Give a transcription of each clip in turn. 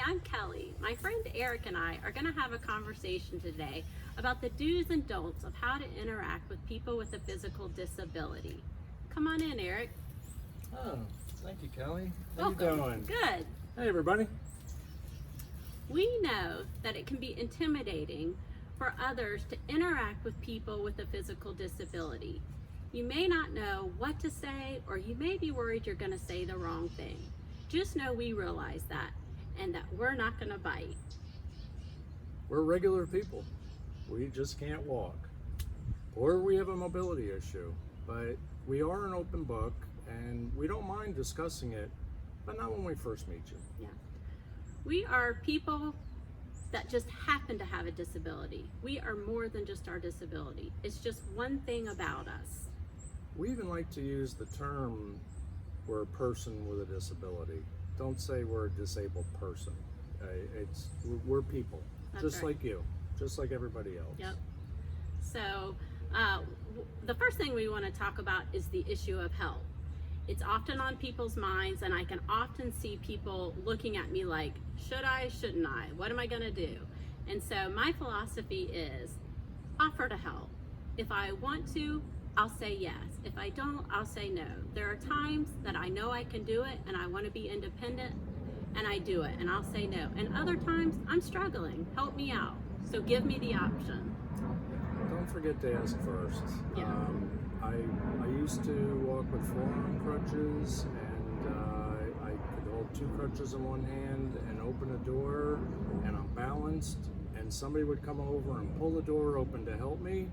I'm Kelly. My friend Eric and I are going to have a conversation today about the do's and don'ts of how to interact with people with a physical disability. Come on in, Eric. Oh, thank you, Kelly. How Welcome. you doing? Good. Hey, everybody. We know that it can be intimidating for others to interact with people with a physical disability. You may not know what to say, or you may be worried you're going to say the wrong thing. Just know we realize that, and that we're not going to bite. We're regular people. We just can't walk. Or we have a mobility issue. But we are an open book, and we don't mind discussing it, but not when we first meet you. Yeah. We are people that just happen to have a disability. We are more than just our disability. It's just one thing about us. We even like to use the term, we're a person with a disability. Don't say we're a disabled person. We're people, That's just right. like you, just like everybody else. Yep. So the first thing we want to talk about is the issue of help. It's often on people's minds, and I can often see people looking at me like, should I, shouldn't I? What am I going to do? And so my philosophy is offer to help. If I want to, I'll say yes. If I don't, I'll say no. There are times that I know I can do it and I want to be independent, and I do it, and I'll say no. And other times I'm struggling. Help me out. So give me the option. Don't forget to ask first. Yeah. I used to walk with forearm crutches, and I could hold two crutches in one hand and open a door, and I'm balanced, and somebody would come over and pull the door open to help me,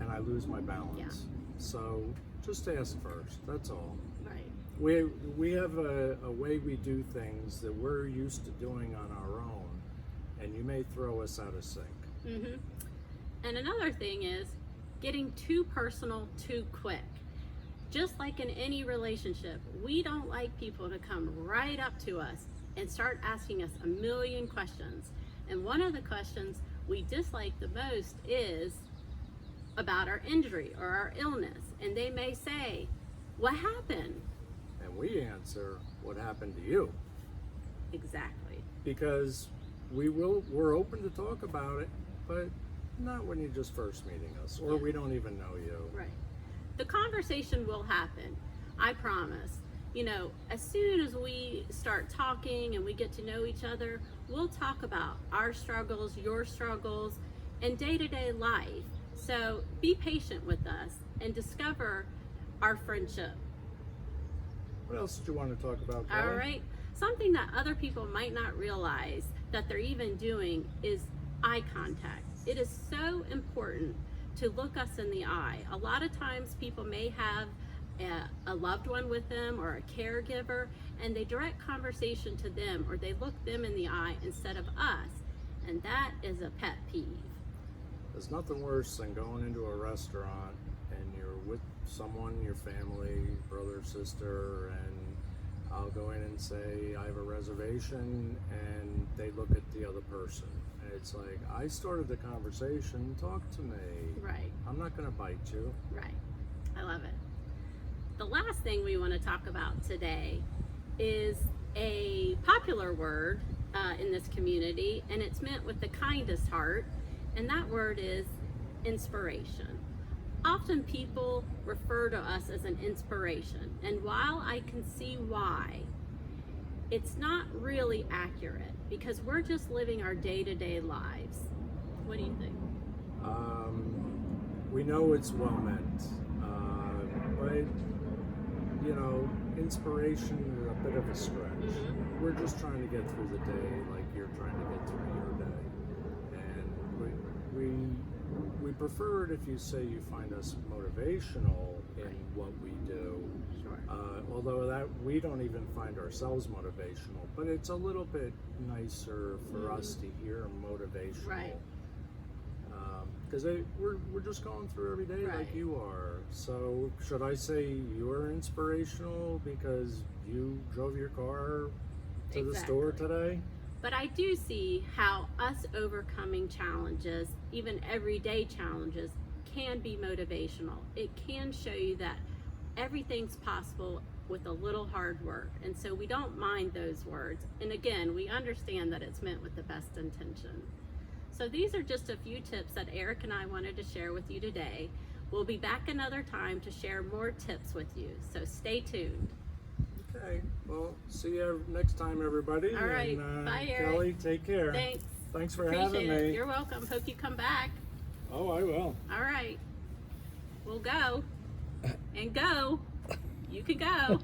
and I lose my balance. Yeah. So just ask first, that's all. Right. We have a way we do things that we're used to doing on our own, and you may throw us out of sync. Mm-hmm. And another thing is getting too personal too quick. Just like in any relationship, we don't like people to come right up to us and start asking us a million questions. And one of the questions we dislike the most is about our injury or our illness. And they may say, what happened? And we answer, what happened to you? Exactly. Because we're open to talk about it, but not when you're just first meeting us, or we don't even know you. Right. The conversation will happen, I promise. You know, as soon as we start talking and we get to know each other, we'll talk about our struggles, your struggles, and day-to-day life. So be patient with us and discover our friendship. What else did you want to talk about, Kelly? All right. Something that other people might not realize that they're even doing is eye contact. It is so important to look us in the eye. A lot of times people may have a loved one with them or a caregiver, and they direct conversation to them, or they look them in the eye instead of us. And that is a pet peeve. There's nothing worse than going into a restaurant and you're with someone, your family, brother, sister, and I'll go in and say, I have a reservation, and they look at the other person. And it's like, I started the conversation, talk to me. Right. I'm not gonna bite you. Right. I love it. The last thing we want to talk about today is a popular word in this community, and it's meant with the kindest heart, and that word is inspiration. Often people refer to us as an inspiration, and while I can see why, it's not really accurate because we're just living our day-to-day lives. What do you think? We know it's well meant, but you know, inspiration is a bit of a stretch. Mm-hmm. We're just trying to get through the day like you're trying to get through your day, and we prefer it if you say you find us motivational in what we do. Sure. Although that we don't even find ourselves motivational, but it's a little bit nicer for us to hear motivational. Right. Because we're just going through every day like you are. So should I say you're inspirational because you drove your car to the store today? But I do see how us overcoming challenges, even everyday challenges, can be motivational. It can show you that everything's possible with a little hard work. And so we don't mind those words. And again, we understand that it's meant with the best intention. So these are just a few tips that Eric and I wanted to share with you today. We'll be back another time to share more tips with you. So stay tuned. Okay, well, see you next time, everybody. All right, and, bye, Eric. Kelly, take care. Thanks. Thanks for Appreciate having it. me. You're welcome. Hope you come back. Oh, I will. All right. We'll go. And go. You can go.